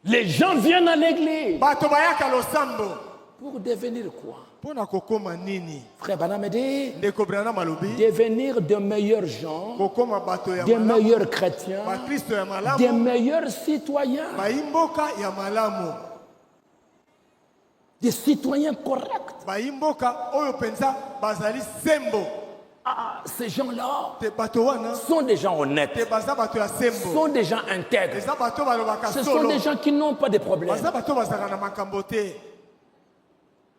Les gens viennent à l'église. Pour devenir quoi? Frère Banamede, devenir de meilleurs gens, de meilleurs chrétiens, de meilleurs citoyens, des citoyens corrects. Ces gens-là sont des gens honnêtes, sont des gens intègres, ce sont des gens qui n'ont pas de problème.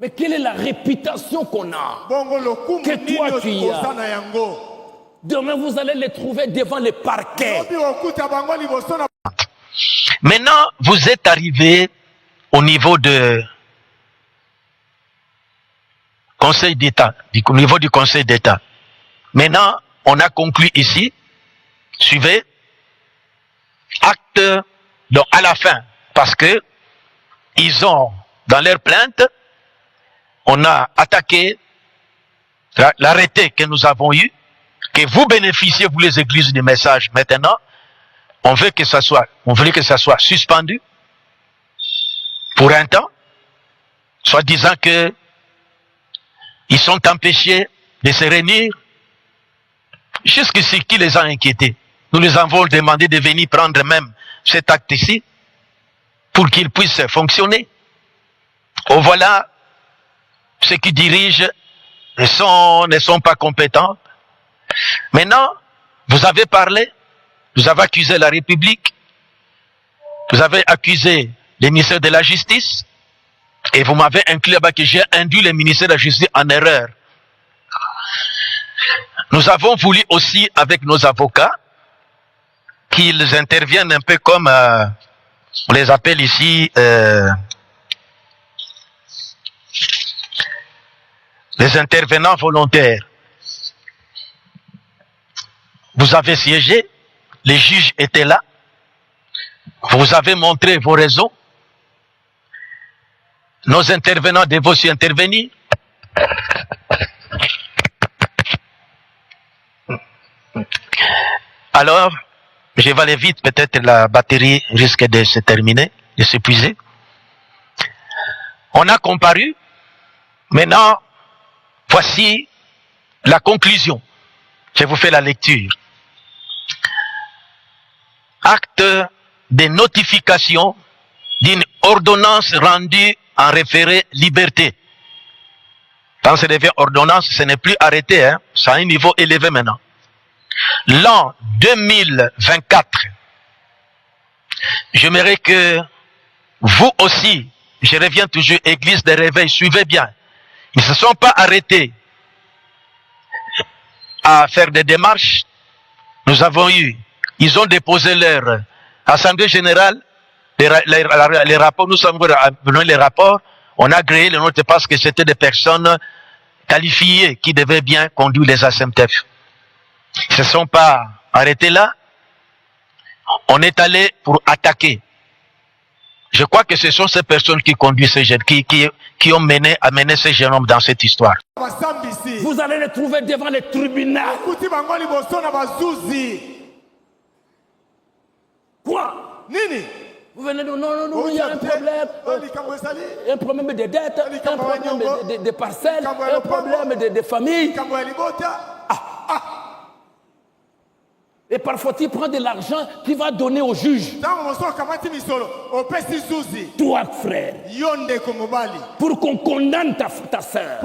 Mais quelle est la réputation qu'on a, que toi tu as? Demain vous allez les trouver devant les parquets. Maintenant, vous êtes arrivé au niveau de Conseil d'État, au niveau du Conseil d'État. Maintenant, on a conclu ici, suivez, acte, donc à la fin, parce que ils ont, dans leur plainte, on a attaqué l'arrêté que nous avons eu, que vous bénéficiez, vous les églises, du message. Maintenant, on veut que ça soit suspendu pour un temps, soit disant que ils sont empêchés de se réunir. Jusqu'ici, qui les a inquiétés? Nous les avons demandé de venir prendre même cet acte ici pour qu'il puisse fonctionner. Oh, voilà, ceux qui dirigent ne sont pas compétents. Maintenant, vous avez parlé, vous avez accusé la République, vous avez accusé le ministère de la Justice, et vous m'avez inclus là-bas que j'ai induit le ministère de la Justice en erreur. Nous avons voulu aussi, avec nos avocats, qu'ils interviennent un peu comme, on les appelle ici, les intervenants volontaires. Vous avez siégé, les juges étaient là, vous avez montré vos raisons. Nos intervenants devaient aussi intervenir. Alors, je vais aller vite, peut-être la batterie risque de se terminer, de s'épuiser. On a comparu. Maintenant, voici la conclusion. Je vous fais la lecture. Acte de notification d'une ordonnance rendue en référé liberté. Quand ça devient ordonnance, ce n'est plus arrêté, hein? C'est à un niveau élevé maintenant. L'an 2024, j'aimerais que vous aussi, je reviens toujours, Église des Réveils, suivez bien. Ils ne se sont pas arrêtés à faire des démarches. Nous avons eu, ils ont déposé leur assemblée générale, les rapports, nous sommes venus les rapports, on a créé les notes parce que c'était des personnes qualifiées qui devaient bien conduire les ASMTF. Ils ne se sont pas arrêtés là. On est allé pour attaquer. Je crois que ce sont ces personnes qui conduisent ces jeunes, qui ont amené ces jeunes hommes dans cette histoire. Vous allez les trouver devant les tribunaux. Quoi? Nini? Vous venez de non, il y a un problème. Un problème de dette, un problème de parcelles, un problème de famille. Et parfois tu prends de l'argent, tu vas donner au juge. Toi, frère, pour qu'on condamne ta soeur.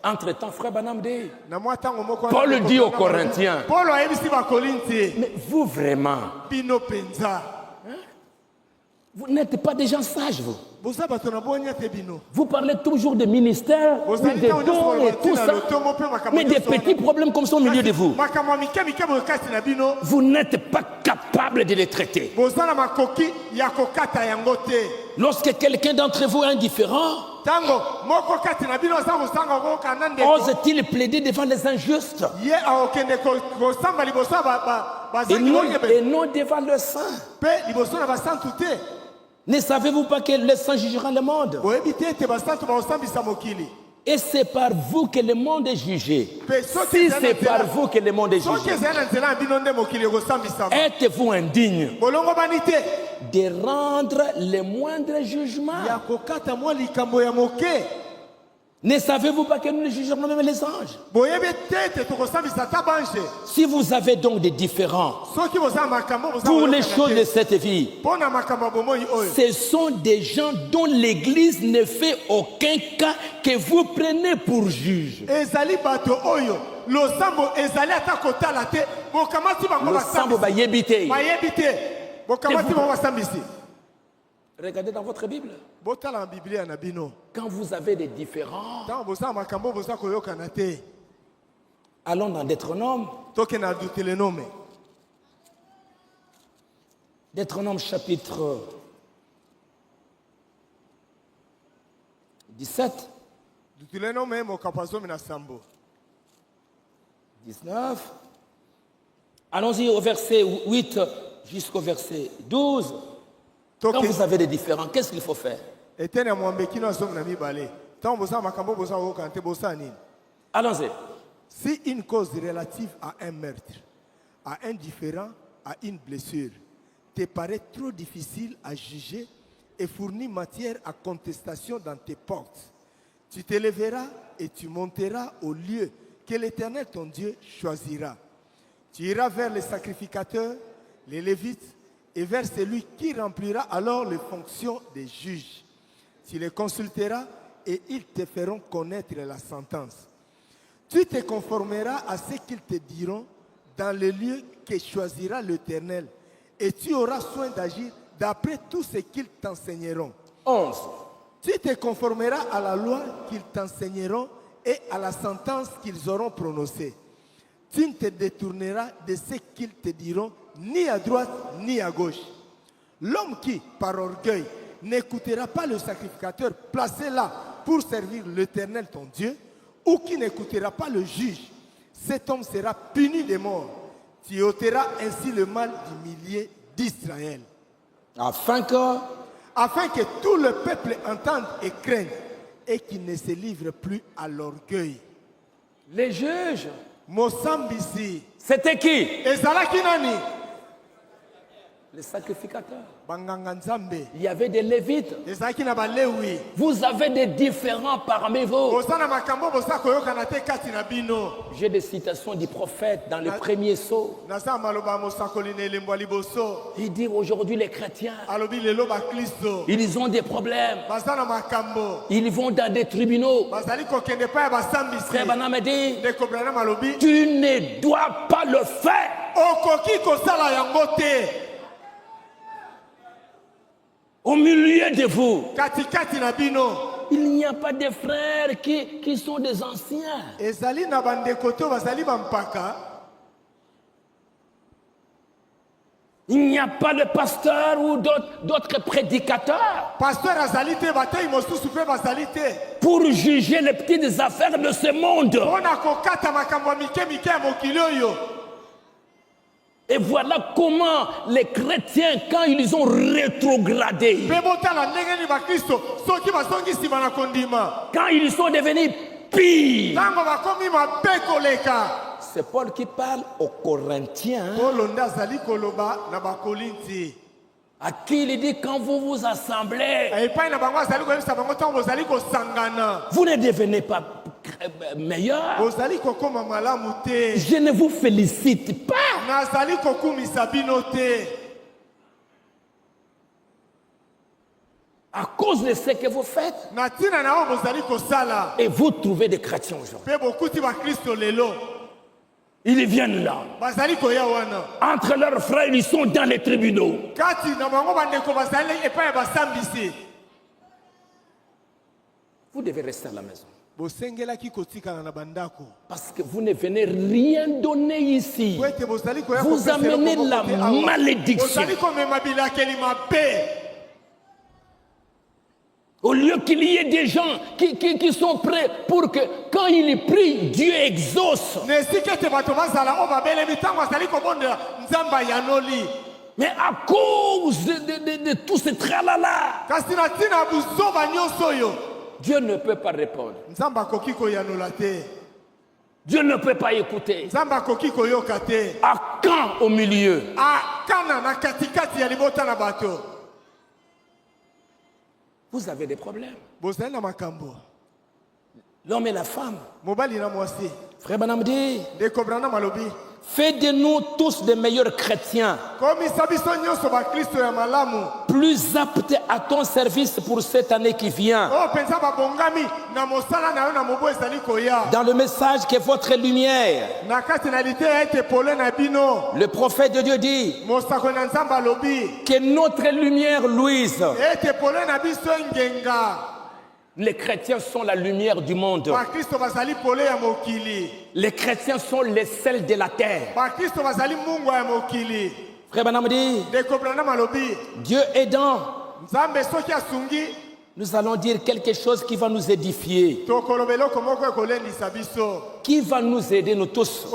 Entre-temps, frère Banamde, Paul dit aux Corinthiens, mais vous vraiment, vous n'êtes pas des gens sages, vous. Vous parlez toujours de ministère, de dons et tout ça, mais des petits problèmes comme ça au milieu de vous. Vous n'êtes pas capable de les traiter. Lorsque quelqu'un d'entre vous est indifférent, ose-t-il plaider devant les injustes et non devant le saint? Ne savez-vous pas que le sang jugera le monde? Et c'est par vous que le monde est jugé. Si c'est par vous que le monde est jugé, êtes-vous indigne de rendre le moindre jugement? Ne savez-vous pas que nous ne jugerons même les anges? Si vous avez donc des différends pour les choses de cette vie, ce sont des gens dont l'Église ne fait aucun cas que vous prenez pour juge. Regardez dans votre Bible. Quand vous avez des différends, allons dans Deutéronome. Deutéronome chapitre 17. 19. Allons-y au verset 8 jusqu'au verset 12. Quand vous avez des différends, qu'est-ce qu'il faut faire? Allons-y. Si une cause relative à un meurtre, à un différend, à une blessure, te paraît trop difficile à juger et fournit matière à contestation dans tes portes, tu te lèveras et tu monteras au lieu que l'Éternel ton Dieu choisira. Tu iras vers les sacrificateurs, les Lévites, et vers celui qui remplira alors les fonctions des juges. Tu les consulteras et ils te feront connaître la sentence. Tu te conformeras à ce qu'ils te diront dans le lieu que choisira l'Éternel et tu auras soin d'agir d'après tout ce qu'ils t'enseigneront. 11. Tu te conformeras à la loi qu'ils t'enseigneront et à la sentence qu'ils auront prononcée. Tu ne te détourneras de ce qu'ils te diront ni à droite ni à gauche. L'homme qui, par orgueil, n'écoutera pas le sacrificateur placé là pour servir l'Éternel ton Dieu, ou qui n'écoutera pas le juge, cet homme sera puni de mort. Tu ôteras ainsi le mal du millier d'Israël. Afin que tout le peuple entende et craigne, et qu'il ne se livre plus à l'orgueil. Les juges, Mosambisi, c'était qui? Ezalakinani, les sacrificateurs. Banganganzambe. Il y avait des Lévites. Vous avez des différends parmi vous. J'ai des citations du prophète dans le premier sceau. Il dit aujourd'hui les chrétiens, ils ont des problèmes. Ils vont dans des tribunaux. Frère Branham dit, tu ne dois pas le faire. Au milieu de vous, il n'y a pas de frères qui sont des anciens. Il n'y a pas de pasteur ou d'autres prédicateurs pour juger les petites affaires de ce monde. Et voilà comment les chrétiens, quand ils ont rétrogradé, quand ils sont devenus pires, c'est Paul qui parle aux Corinthiens, à qui il dit quand vous vous assemblez, vous ne devenez pas meilleur. Je ne vous félicite pas. À cause de ce que vous faites. Et vous trouvez des chrétiens aujourd'hui. Ils viennent là. Entre leurs frères, ils sont dans les tribunaux. Vous devez rester à la maison. Parce que vous ne venez rien donner ici. Vous amenez la malédiction. Au lieu qu'il y ait des gens qui sont prêts pour que quand ils prient, Dieu exauce. Mais à cause de tout ce tralala, Dieu ne peut pas répondre. Dieu ne peut pas écouter. À quand au milieu? Vous avez des problèmes. L'homme et la femme. Frère Branham dit, fais de nous tous des meilleurs chrétiens, plus aptes à ton service pour cette année qui vient. Dans le message qui est votre lumière, le prophète de Dieu dit que notre lumière luise. Les chrétiens sont la lumière du monde. Les chrétiens sont les sels de la terre. Frère Branham dit, Dieu aidant, nous allons dire quelque chose qui va nous édifier, qui va nous aider nous tous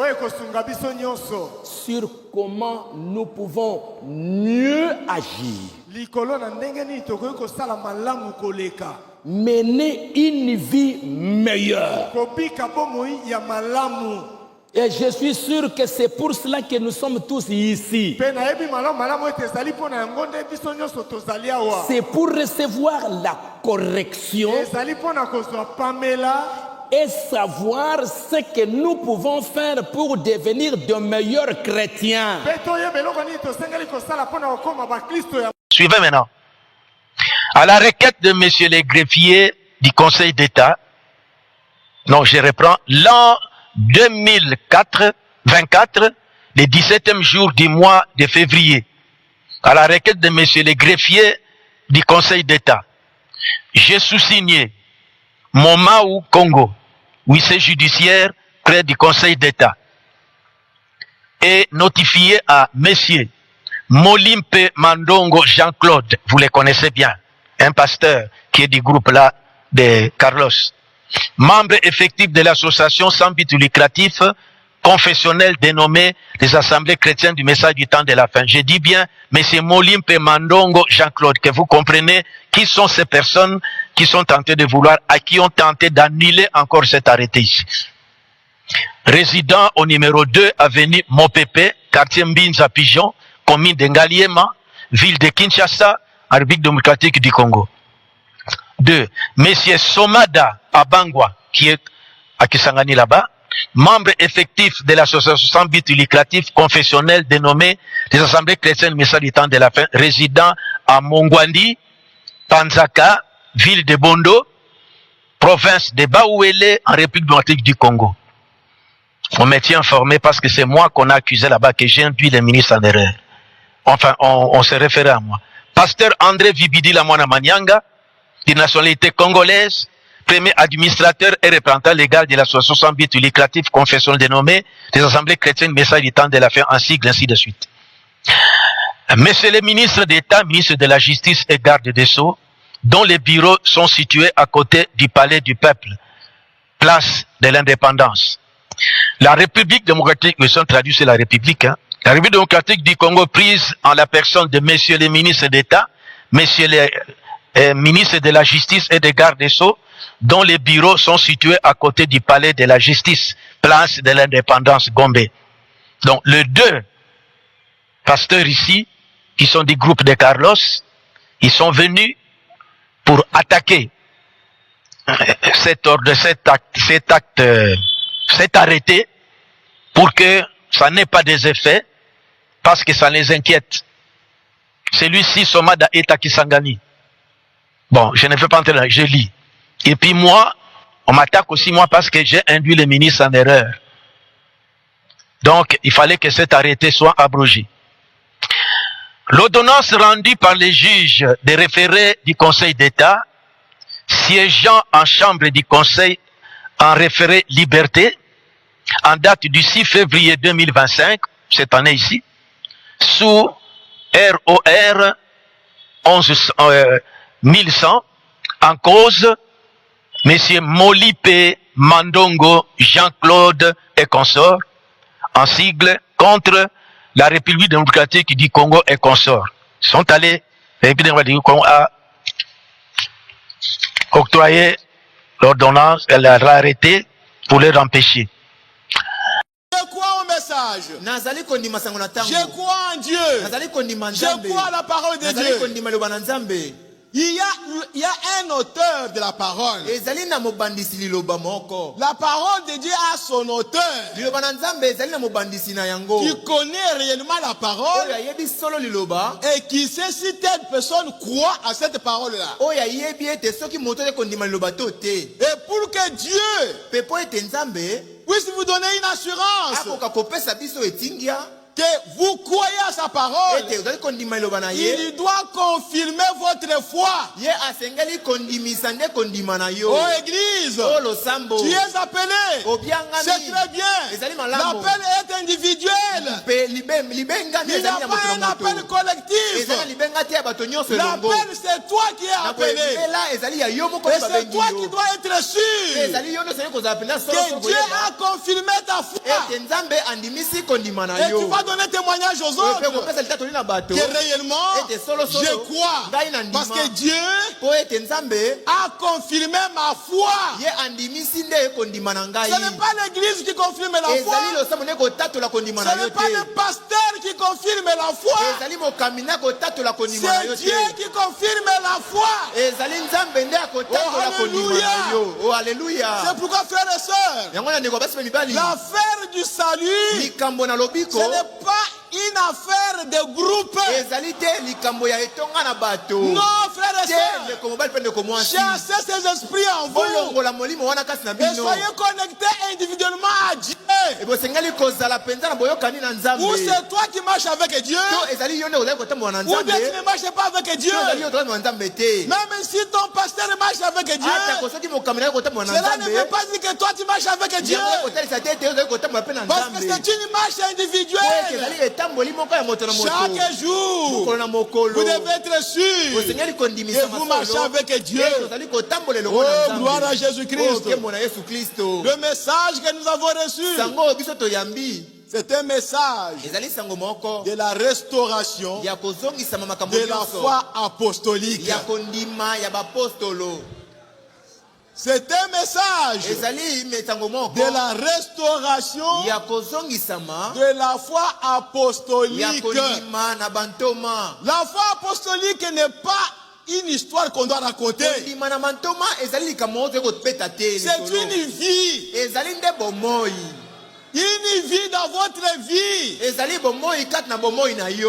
sur comment nous pouvons mieux agir, mener une vie meilleure. Et je suis sûr que c'est pour cela que nous sommes tous ici. C'est pour recevoir la correction et savoir ce que nous pouvons faire pour devenir de meilleurs chrétiens. Suivez maintenant. À la requête de messieurs les greffiers du Conseil d'État, non, je reprends, l'an 2024, le 17e jour du mois de février, à la requête de messieurs les greffiers du Conseil d'État, j'ai sous-signé mon Maou Congo, huissier judiciaire près du Conseil d'État, et notifié à messieurs Molimpe Mandongo Jean-Claude, vous les connaissez bien, un pasteur qui est du groupe là de Carlos, membre effectif de l'association sans but lucratif confessionnel dénommée les Assemblées chrétiennes du message du temps de la fin. Je dis bien, monsieur Molimpe Mandongo Jean-Claude, que vous comprenez qui sont ces personnes qui sont tentées de vouloir, à qui ont tenté d'annuler encore cet arrêté ici. Résident au numéro 2, avenue Mopepe, quartier Mbinza Pigeon, commune de Ngaliema, ville de Kinshasa, République démocratique du Congo. 2. Monsieur Somada Abangwa, qui est à Kisangani là-bas, membre effectif de l'association sans but lucratif confessionnel dénommée les Assemblées chrétiennes message du temps de la fin, résident à Mongwandi, Panzaka, ville de Bondo, province de Baouélé, en République démocratique du Congo. On me tient informé parce que c'est moi qu'on a accusé là-bas, que j'ai induit les ministres en erreur. Enfin, on se référait à moi. Pasteur André Vibidi Lamwana Manyanga, de nationalité congolaise, premier administrateur et représentant légal de l'association sans but lucratif confessionnel dénommée les Assemblées chrétiennes message du temps de la fin en sigle, ainsi de suite. Monsieur le ministre d'État, ministre de la Justice et garde des Sceaux, dont les bureaux sont situés à côté du Palais du Peuple, place de l'Indépendance. La République démocratique, nous sommes traduits sur la République, la République démocratique du Congo prise en la personne de messieurs les ministres d'État, messieurs les ministres de la Justice et des gardes des Sceaux, dont les bureaux sont situés à côté du Palais de la Justice, place de l'Indépendance, Gombe. Donc, les deux pasteurs ici, qui sont du groupe de Carlos, ils sont venus pour attaquer cet arrêté, pour que ça n'ait pas des effets, parce que ça les inquiète. Celui-ci, Somada est à Kisangani. Bon, je ne vais pas entrer là, je lis. Et puis moi, on m'attaque aussi moi parce que j'ai induit le ministre en erreur. Donc, il fallait que cet arrêté soit abrogé. L'ordonnance rendue par les juges des référés du Conseil d'État, siégeant en chambre du Conseil en référé liberté, en date du 6 février 2025, cette année ici, sous ROR 1100, en cause, Monsieur Molipe Mandongo Jean-Claude et consorts, en sigle, contre la République démocratique du Congo et consorts. Ils sont allés, la République démocratique du Congo a octroyé l'ordonnance, elle a arrêté pour les empêcher. Je crois au message. Je crois en Dieu. Je crois à la parole de Dieu. Il y a un auteur de la parole. La parole de Dieu a son auteur qui connaît réellement la parole et qui sait si telle personne croit à cette parole-là. Et pour que Dieu puisse vous donner une assurance que vous croyez à sa parole, il doit confirmer votre foi. Oh Église, tu es appelé. C'est très bien. L'appel est individuel. Il n'y a pas un appel collectif. L'appel, c'est toi qui es appelé. Et c'est toi qui dois être sûr que Dieu a confirmé ta foi. Et tu vas donner témoignage aux autres que réellement je crois parce que Dieu a confirmé ma foi. Ce n'est pas l'église qui confirme la foi, ce n'est pas le pasteur qui confirme la foi, c'est Dieu qui confirme la foi. Oh alléluia. C'est pourquoi frères et sœurs, l'affaire du salut, ce n'est pas une affaire de groupe. Non, frères et sœurs, chassez ces esprits en vous et soyez connectés individuellement à Dieu. Ou c'est toi qui marches avec Dieu, ou bien tu ne marches pas avec Dieu. Même si ton pasteur marche avec Dieu, cela ne veut pas dire que toi tu marches avec Dieu, parce que c'est une marche individuelle. Chaque jour, vous devez être sûr que vous marchez avec Dieu. Oh, gloire à Jésus-Christ. Le message que nous avons reçu, c'est un message de la restauration de la foi apostolique. C'est un message de la restauration de la foi apostolique. La foi apostolique n'est pas une histoire qu'on doit raconter. C'est une vie. Une vie dans votre vie.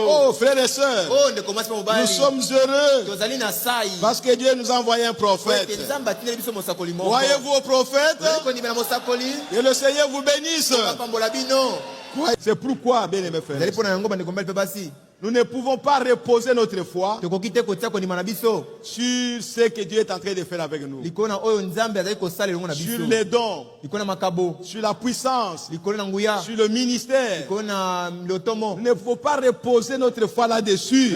Oh frères et sœurs, nous sommes heureux parce que Dieu nous a envoyé un prophète. Voyez-vous au prophète, et le Seigneur vous bénisse. C'est pourquoi, bien aimés frères, nous ne pouvons pas reposer notre foi sur ce que Dieu est en train de faire avec nous, sur les dons, sur la puissance, sur le ministère. Nous ne pouvons pas reposer notre foi là-dessus,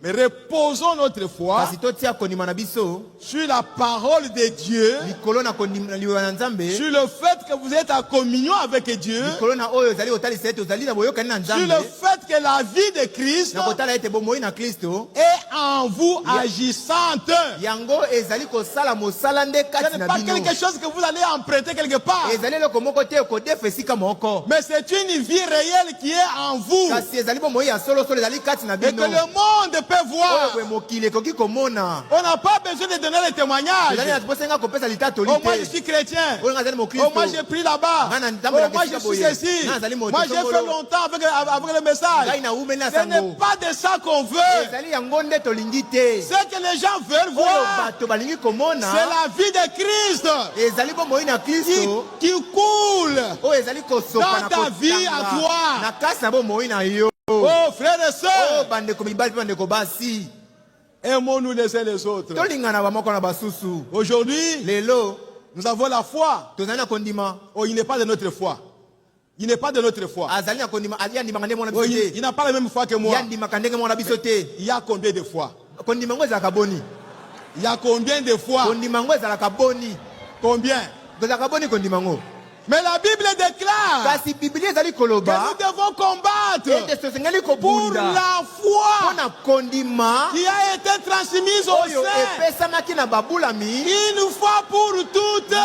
mais reposons notre foi sur la parole de Dieu, sur le fait que vous êtes en communion avec Dieu, sur le fait que la vie de Christ est en vous agissante. Ce n'est pas quelque chose que vous allez emprunter quelque part, mais c'est une vie réelle qui est en vous et que le monde peut voir. On n'a pas besoin de donner les témoignages. Oh, moi je suis chrétien. Oh, moi j'ai pris là-bas. Oh, moi je suis ceci. Moi j'ai fait longtemps avec le message. Ce n'est pas de ça qu'on veut. Ce que les gens veulent voir, c'est la vie de Christ qui coule dans ta vie à toi. Oh frères et sœurs, aimons-nous les uns les autres. Aujourd'hui, nous avons la foi. Oh, il n'est pas de notre foi. Il n'est pas de notre foi. Oh, il n'a pas la même foi que moi. Il y a combien de fois? Il y a combien de fois? Combien? Mais la Bible déclare que nous devons combattre pour la foi qui a été transmise au sein une fois pour toutes.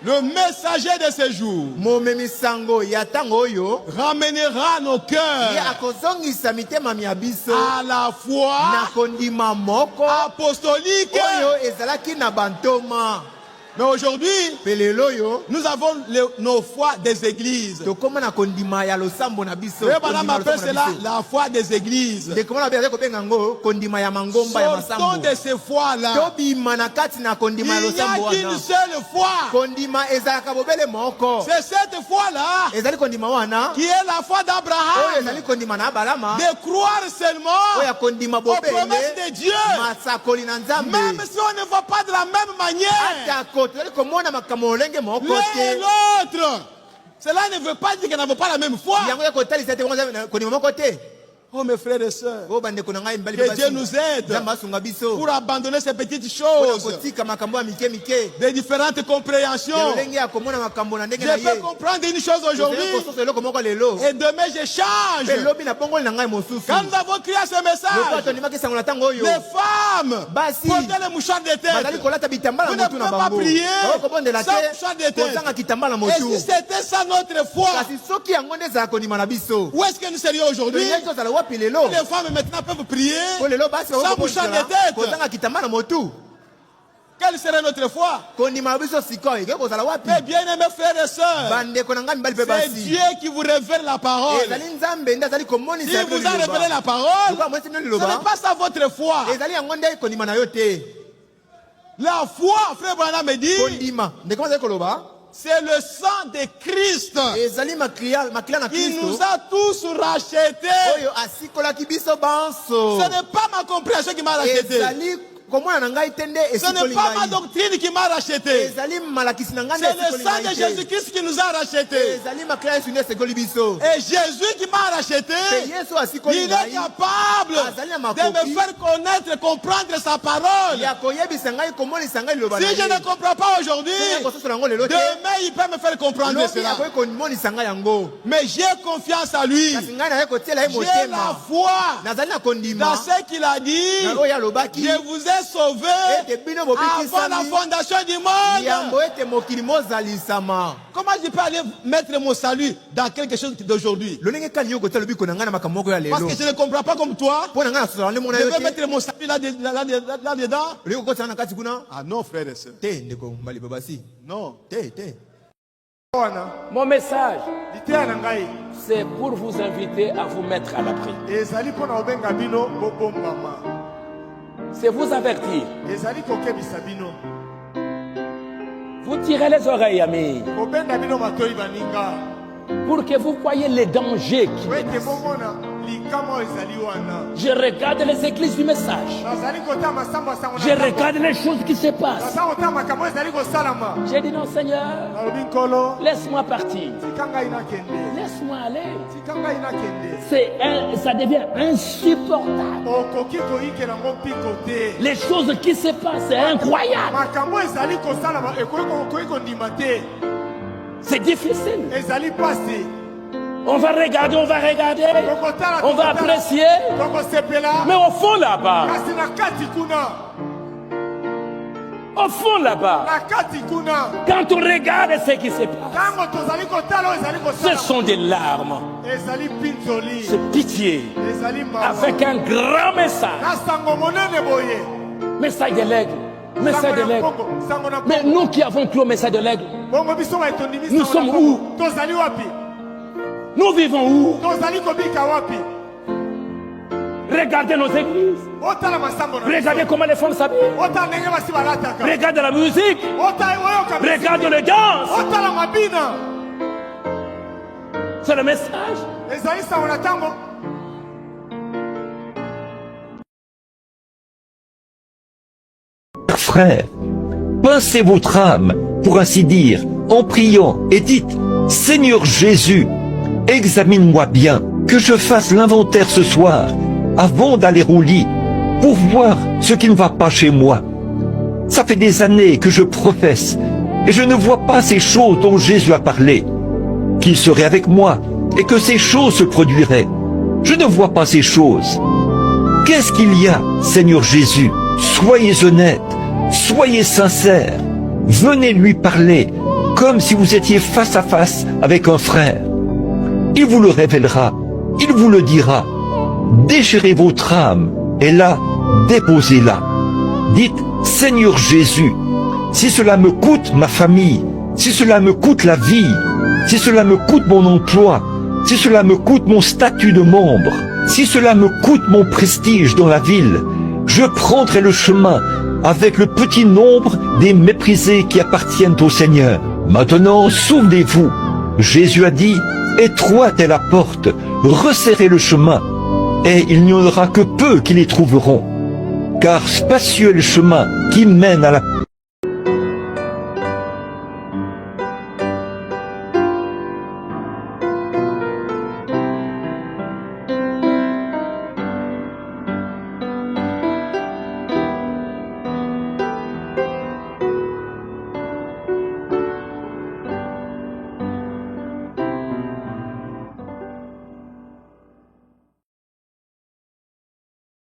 Le messager de ce jour ramènera nos cœurs à la foi apostolique. Mais aujourd'hui, nous avons nos foi des églises. Le Madame appelle cela la foi des églises. Sortons de ces foi-là. Il n'y a qu'une seule foi. C'est cette foi-là qui est la foi d'Abraham. De croire seulement aux promesses de Dieu. Même si on ne va pas de la même manière. L'un et l'autre. Cela ne veut pas dire qu'on n'a pas la même foi. Oh mes frères et sœurs, que Dieu nous aide pour abandonner ces petites choses, des différentes compréhensions. Je peux comprendre une chose aujourd'hui et demain je change. Quand nous avons crié à ce message, les femmes portaient les mouchoirs de tête. Vous ne pouvez pas prier sans mouchoir de tête. Et si c'était ça notre foi, où est-ce que nous serions aujourd'hui? Les femmes maintenant peuvent prier sans mouchoir de tête. Quelle serait notre foi? Mais bien aimés frères et sœurs, c'est Dieu qui vous révèle la parole. S'il vous a révélé la parole, ce n'est pas ça votre foi. La foi, frère Branham me dit, c'est le sang de Christ qui nous a tous rachetés. Ce n'est pas ma compréhension qui m'a racheté. Ce n'est pas ma doctrine qui m'a racheté. C'est le sang de Jésus-Christ qui nous a rachetés. Et Jésus qui m'a racheté, il est capable de me faire connaître et comprendre sa parole. Si je ne comprends pas aujourd'hui, demain il peut me faire comprendre cela. Mais j'ai confiance à lui. J'ai la foi dans ce qu'il a dit. Je vous ai sauvé avant la fondation du monde. Comment je peux aller mettre mon salut dans quelque chose d'aujourd'hui? Parce que je ne comprends pas comme toi. Je vais mettre mon salut là-dedans. Ah non, frère et sœur. Non. Mon message, c'est pour vous inviter à vous mettre à l'abri. C'est vous avertir. Vous tirez les oreilles, amis, pour que vous voyez les dangers qui je regarde les églises du message. Je regarde les choses qui se passent. J'ai dit non, Seigneur, laisse-moi partir. Laisse-moi aller. Ça devient insupportable. Les choses qui se passent, c'est incroyable. C'est difficile. On va regarder, on va apprécier. Mais au fond là-bas, quand on regarde ce qui se passe, ce sont des larmes, c'est pitié, avec un grand message. Message de l'aigle. Message de l'aigle. Mais nous qui avons clos le message de l'aigle, nous sommes où? Nous vivons où? Regardez nos églises. Regardez comment les femmes s'habillent. Regardez la musique. Regardez les danses. C'est le message. Frère, pincez votre âme, pour ainsi dire, en priant et dites, Seigneur Jésus, examine-moi bien, que je fasse l'inventaire ce soir, avant d'aller au lit, pour voir ce qui ne va pas chez moi. Ça fait des années que je professe et je ne vois pas ces choses dont Jésus a parlé. Qu'il serait avec moi et que ces choses se produiraient. Je ne vois pas ces choses. Qu'est-ce qu'il y a, Seigneur Jésus? Soyez honnête, soyez sincère. Venez lui parler comme si vous étiez face à face avec un frère. Il vous le révélera, il vous le dira. Déchirez votre âme et là, déposez-la. Dites, Seigneur Jésus, si cela me coûte ma famille, si cela me coûte la vie, si cela me coûte mon emploi, si cela me coûte mon statut de membre, si cela me coûte mon prestige dans la ville, je prendrai le chemin avec le petit nombre des méprisés qui appartiennent au Seigneur. Maintenant, souvenez-vous, Jésus a dit, étroite est la porte, resserrez le chemin, et il n'y en aura que peu qui les trouveront. Car spacieux est le chemin qui mène à la